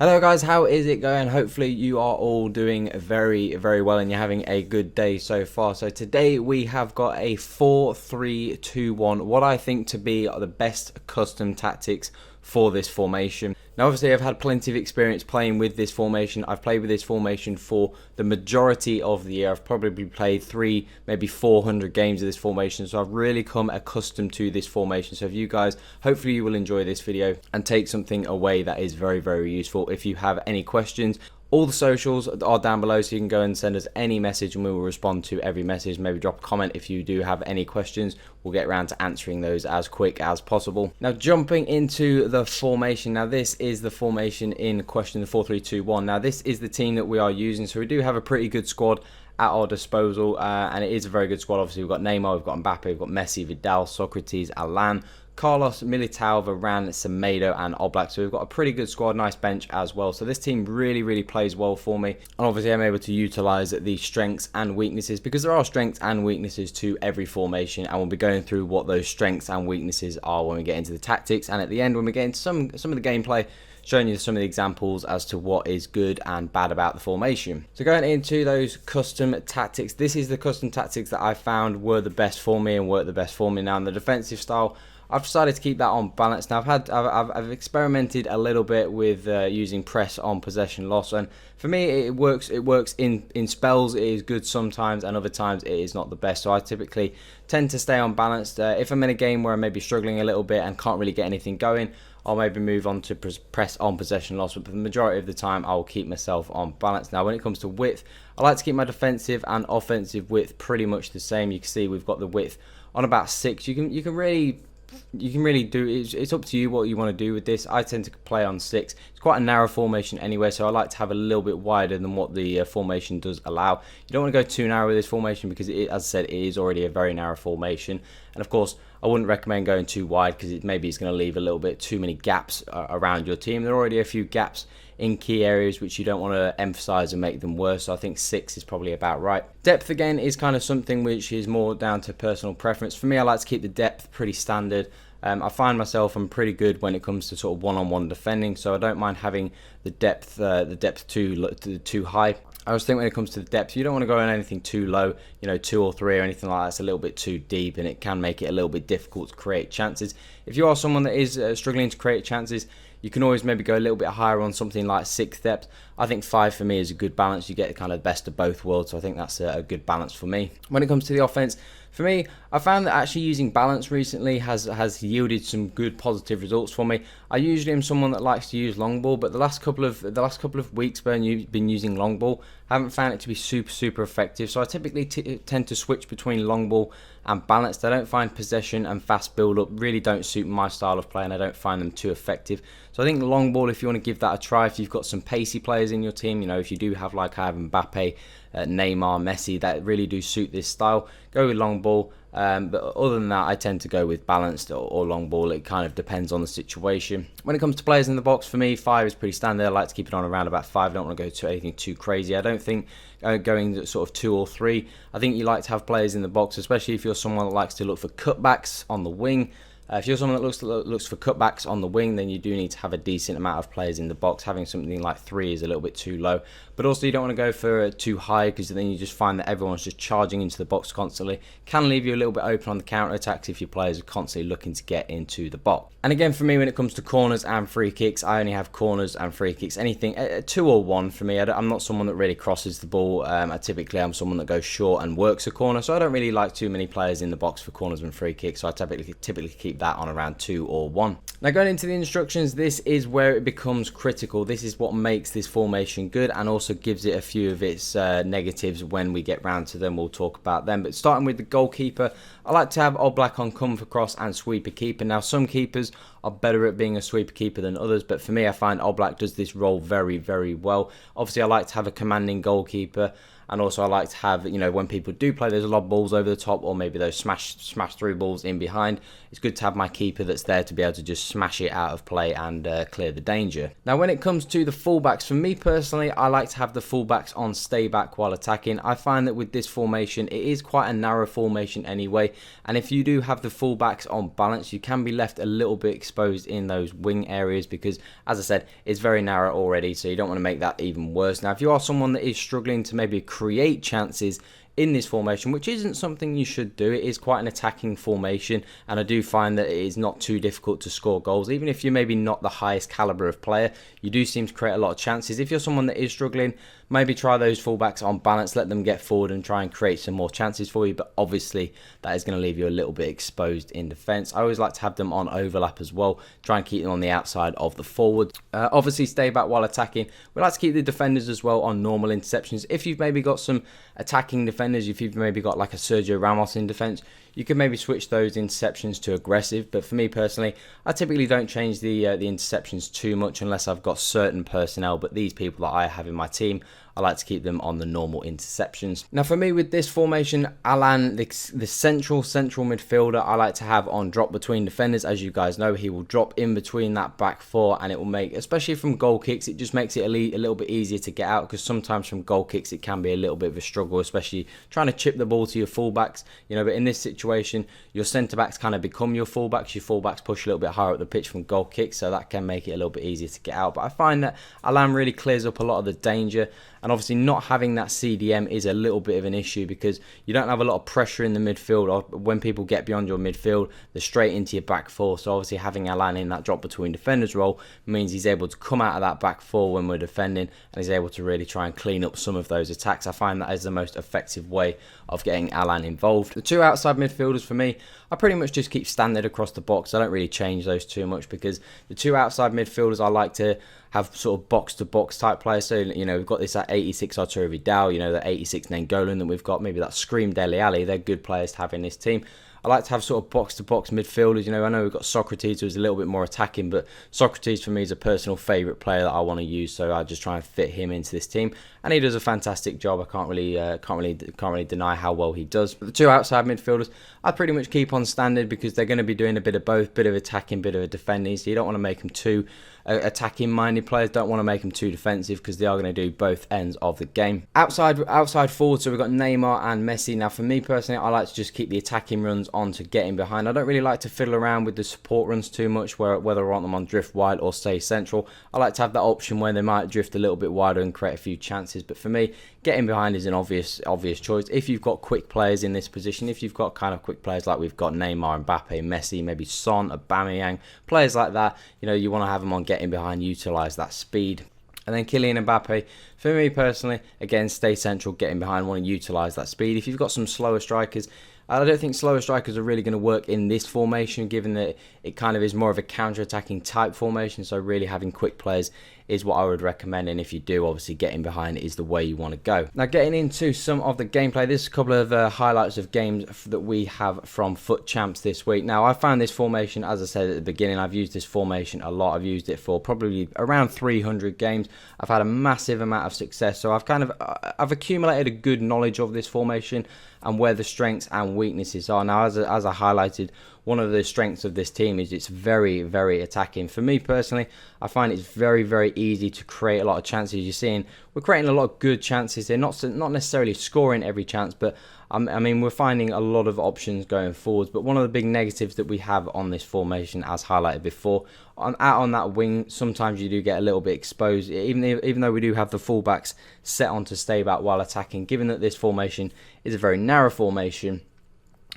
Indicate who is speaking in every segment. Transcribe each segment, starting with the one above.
Speaker 1: Hello guys, how is it going? Hopefully you are all doing very well and you're having a good day so far. So today we have got a 4-3-2-1, what I think to be the best custom tactics for this formation. Now obviously I've had plenty of experience playing with this formation. I've played with this formation for the majority of the year. I've probably played 3, maybe 400 games of this formation, so I've really come accustomed to this formation. So if you guys, hopefully you will enjoy this video and take something away that is very useful. If you have any questions, all the socials are down below, so you can go and send us any message and we will respond to every message. Maybe drop a comment if you do have any questions. We'll get around to answering those as quick as possible. Now jumping into the formation. Now this is the formation in question, the 4-3-2-1. Now this is the team that we are using, so we do have a pretty good squad at our disposal, and it is a very good squad. Obviously we've got Neymar, we've got Mbappe, we've got Messi, Vidal, Socrates, Alan, Carlos, Militao, Varane, Semedo and Oblak. So we've got a pretty good squad, nice bench as well. So this team really plays well for me. And obviously I'm able to utilise the strengths and weaknesses, because there are strengths and weaknesses to every formation, and we'll be going through what those strengths and weaknesses are when we get into the tactics, and at the end when we get into some of the gameplay, showing you some of the examples as to what is good and bad about the formation. So going into those custom tactics, this is the custom tactics that I found were the best for me and worked the best for me. Now in the defensive style, I've decided to keep that on balance. Now I've experimented a little bit with using press on possession loss, and for me it works. It works in spells. It is good sometimes, and other times it is not the best. So I typically tend to stay on balance. If I'm in a game where I may be struggling a little bit and can't really get anything going, I'll maybe move on to press on possession loss, but for the majority of the time I'll keep myself on balance. Now when it comes to width, I like to keep my defensive and offensive width pretty much the same. You can see we've got the width on about 6. You can really do it's up to you what you want to do with this. I tend to play on 6. It's quite a narrow formation anyway, so I like to have a little bit wider than what the formation does allow. You don't want to go too narrow with this formation because as I said, it is already a very narrow formation, and of course I wouldn't recommend going too wide because maybe it's going to leave a little bit too many gaps around your team. There are already a few gaps in key areas which you don't want to emphasize and make them worse, so I think 6 is probably about right. Depth again is kind of something which is more down to personal preference. For me, I like to keep the depth pretty standard. I find myself I'm pretty good when it comes to sort of one-on-one defending, so I don't mind having the depth too high. I always think when it comes to the depth, you don't want to go on anything too low, 2 or 3 or anything like that. It's a little bit too deep and it can make it a little bit difficult to create chances. If you are someone that is struggling to create chances, you can always maybe go a little bit higher on something like 6 depth. I think 5 for me is a good balance. You get kind of the best of both worlds, so I think that's a good balance for me. When it comes to the offense, for me, I found that actually using balance recently has yielded some good positive results for me. I usually am someone that likes to use long ball, but the last couple of weeks when you've been using long ball, I haven't found it to be super effective. So I typically tend to switch between long ball and balanced. I don't find possession and fast build up really don't suit my style of play, and I don't find them too effective. So I think long ball, if you want to give that a try, if you've got some pacey players in your team, if you do have like I have Mbappe, Neymar, Messi, that really do suit this style, go with long ball. But other than that, I tend to go with balanced or long ball. It kind of depends on the situation. When it comes to players in the box, for me, 5 is pretty standard. I like to keep it on around about 5. I don't want to go to anything too crazy. I don't think going sort of 2 or 3. I think you like to have players in the box, especially if you're someone that likes to look for cutbacks on the wing. If you're someone that looks for cutbacks on the wing, then you do need to have a decent amount of players in the box. Having something like 3 is a little bit too low. But also you don't want to go for too high, because then you just find that everyone's just charging into the box constantly. Can leave you a little bit open on the counter attacks if your players are constantly looking to get into the box. And again, for me, when it comes to corners and free kicks, I only have corners and free kicks. Anything 2 or 1 for me. I'm not someone that really crosses the ball. I'm someone that goes short and works a corner, so I don't really like too many players in the box for corners and free kicks. So I typically keep that on around 2 or 1. Now going into the instructions, this is where it becomes critical. This is what makes this formation good and also gives it a few of its negatives. When we get round to them, we'll talk about them. But starting with the goalkeeper, I like to have Oblak on comfort cross and sweeper keeper. Now some keepers are better at being a sweeper keeper than others, but for me, I find Oblak does this role very well. Obviously I like to have a commanding goalkeeper, And also I like to have, when people do play those lob balls over the top, or maybe those smash through balls in behind, it's good to have my keeper that's there to be able to just smash it out of play and clear the danger. Now when it comes to the fullbacks, for me personally, I like to have the fullbacks on stay back while attacking. I find that with this formation, it is quite a narrow formation anyway, and if you do have the fullbacks on balance, you can be left a little bit exposed in those wing areas because, as I said, it's very narrow already, so you don't want to make that even worse. Now if you are someone that is struggling to maybe create chances in this formation, which isn't something you should do, it is quite an attacking formation, and I do find that it is not too difficult to score goals. Even if you're maybe not the highest caliber of player, you do seem to create a lot of chances. If you're someone that is struggling, maybe try those fullbacks on balance, let them get forward and try and create some more chances for you, but obviously that is going to leave you a little bit exposed in defence. I always like to have them on overlap as well, try and keep them on the outside of the forward. Obviously stay back while attacking. We like to keep the defenders as well on normal interceptions. If you've maybe got some attacking defenders, if you've maybe got like a Sergio Ramos in defence, you can maybe switch those interceptions to aggressive, but for me personally, I typically don't change the interceptions too much unless I've got certain personnel, but these people that I have in my team, I like to keep them on the normal interceptions. Now for me with this formation, Alan, the central midfielder, I like to have on drop between defenders. As you guys know, he will drop in between that back four, and it will make, especially from goal kicks, it just makes it a little bit easier to get out, because sometimes from goal kicks it can be a little bit of a struggle, especially trying to chip the ball to your fullbacks, but in this situation, your centre backs kind of become your fullbacks. Your fullbacks push a little bit higher up the pitch from goal kicks, so that can make it a little bit easier to get out. But I find that Alan really clears up a lot of the danger, and obviously not having that CDM is a little bit of an issue because you don't have a lot of pressure in the midfield, or when people get beyond your midfield, they're straight into your back four. So obviously having Alan in that drop between defenders role means he's able to come out of that back four when we're defending, and he's able to really try and clean up some of those attacks. I find that is the most effective way of getting Alan involved. The two outside midfielders for me, I pretty much just keep standard across the box. I don't really change those too much because the two outside midfielders I like to have sort of box-to-box type players. So, we've got this at 86 Arturo Vidal, the 86 Nainggolan that we've got, maybe that Scream Dele Alli. They're good players to have in this team. I like to have sort of box-to-box midfielders. I know we've got Socrates, who's a little bit more attacking, but Socrates for me is a personal favourite player that I want to use, so I just try and fit him into this team, and he does a fantastic job. I can't really deny how well he does. But the two outside midfielders, I pretty much keep on standard because they're going to be doing a bit of both, bit of attacking, bit of defending. So you don't want to make them too attacking-minded players. Don't want to make them too defensive because they are going to do both ends of the game. Outside forward, so we've got Neymar and Messi. Now for me personally, I like to just keep the attacking runs on to getting behind. I don't really like to fiddle around with the support runs too much, whether I want them on drift wide or stay central. I like to have that option where they might drift a little bit wider and create a few chances. But for me, getting behind is an obvious choice. If you've got quick players in this position, if you've got kind of quick players like we've got Neymar, Mbappe, Messi, maybe Son, Aubameyang, players like that, you want to have them on getting behind, utilise that speed. And then Kylian Mbappe, for me personally, again, stay central, getting behind, want to utilise that speed. If you've got some slower strikers, I don't think slower strikers are really going to work in this formation, given that it kind of is more of a counter-attacking type formation. So really having quick players is what I would recommend, and if you do, obviously getting behind is the way you want to go. Now getting into some of the gameplay, there's a couple of highlights of games that we have from Foot Champs this week. Now I found this formation, as I said at the beginning, I've used this formation a lot. I've used it for probably around 300 games. I've had a massive amount of success, so I've accumulated a good knowledge of this formation and where the strengths and weaknesses are. Now as I highlighted, one of the strengths of this team is it's very, very attacking. For me personally, I find it's very, very easy to create a lot of chances. You're seeing we're creating a lot of good chances. They're not necessarily scoring every chance, but we're finding a lot of options going forwards. But one of the big negatives that we have on this formation, as highlighted before, out on that wing, sometimes you do get a little bit exposed. Even though we do have the fullbacks set on to stay back while attacking, given that this formation is a very narrow formation,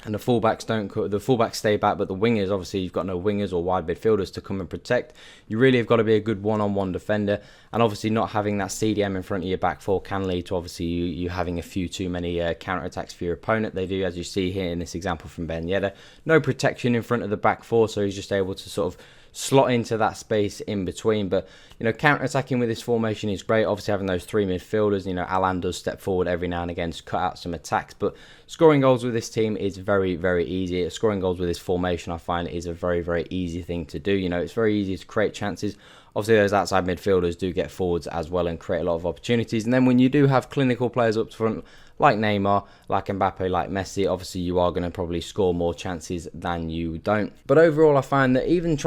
Speaker 1: and the fullbacks stay back, but the wingers, obviously you've got no wingers or wide midfielders to come and protect. You really have got to be a good one-on-one defender, and obviously not having that CDM in front of your back four can lead to obviously you having a few too many counter-attacks for your opponent. They do, as you see here in this example from Ben Yedder, no protection in front of the back four, so he's just able to sort of slot into that space in between. But counter-attacking with this formation is great. Obviously having those three midfielders, Alan does step forward every now and again to cut out some attacks, but scoring goals with this team is very, very easy. Scoring goals with this formation, I find, is a very, very easy thing to do. It's very easy to create chances. obviously those outside midfielders do get forwards as well and create a lot of opportunities. And then when you do have clinical players up front, like Neymar, like Mbappe, like Messi, obviously you are going to probably score more chances than you don't. But overall, I find that even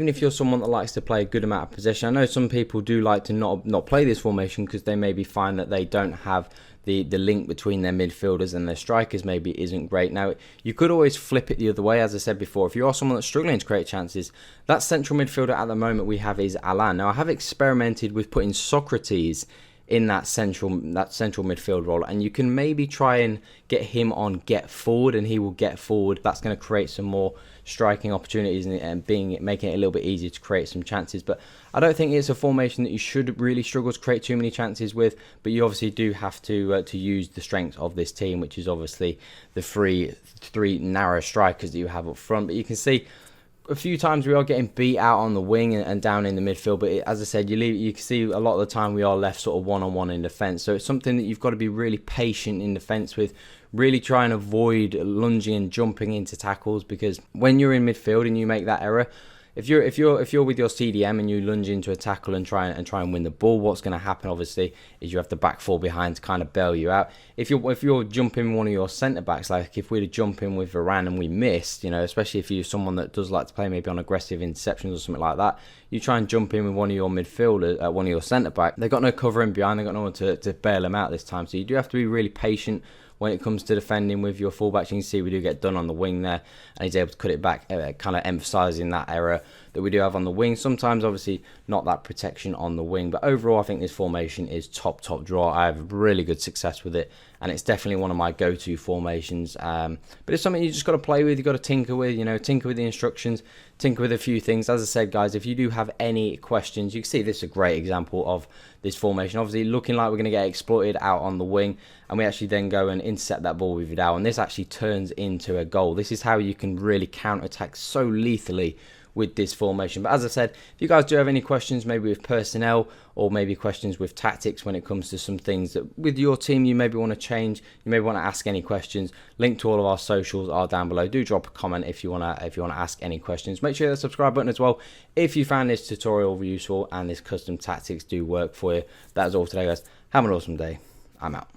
Speaker 1: if you're someone that likes to play a good amount of possession, I know some people do like to not play this formation because they maybe find that they don't have the link between their midfielders and their strikers maybe isn't great. Now, you could always flip it the other way, as I said before. If you are someone that's struggling to create chances, that central midfielder at the moment we have is Alan. Now, I have experimented with putting Socrates in that central midfield role, and you can maybe try and get him on get forward, and he will get forward. That's going to create some more striking opportunities and making it a little bit easier to create some chances. But I don't think it's a formation that you should really struggle to create too many chances with, but you obviously do have to use the strength of this team, which is obviously the three narrow strikers that you have up front. But you can see a few times we are getting beat out on the wing and down in the midfield, but as I said, you can see a lot of the time we are left sort of one-on-one in defence. So it's something that you've got to be really patient in defence with, really try and avoid lunging and jumping into tackles, because when you're in midfield and you make that error, if you're with your CDM and you lunge into a tackle and try and win the ball, what's going to happen obviously is you have the back four behind to kind of bail you out. If you're jumping one of your centre backs, like if we're to jump in with Varane and we missed, especially if you're someone that does like to play maybe on aggressive interceptions or something like that, you try and jump in with one of your midfielders, one of your centre back. They've got no cover in behind, they've got no one to bail them out this time. So you do have to be really patient when it comes to defending with your fullbacks. You can see we do get done on the wing there, and he's able to cut it back, kind of emphasising that error that we do have on the wing. Sometimes obviously not that protection on the wing, but overall I think this formation is top draw. I have really good success with it, and it's definitely one of my go-to formations. But it's something you just got to play with, you got to tinker with, tinker with the instructions, tinker with a few things. As I said, guys, if you do have any questions, you can see this is a great example of this formation. Obviously looking like we're going to get exploited out on the wing, and we actually then go and intercept that ball with Vidal, and this actually turns into a goal. This is how you can really counter-attack so lethally with this formation. But as I said, if you guys do have any questions, maybe with personnel or maybe questions with tactics when it comes to some things that with your team you maybe want to change, you maybe want to ask any questions, link to all of our socials are down below. Do drop a comment if you want to ask any questions. Make sure you hit the subscribe button as well if you found this tutorial useful and this custom tactics do work for you. That is all today, guys. Have an awesome day. I'm out.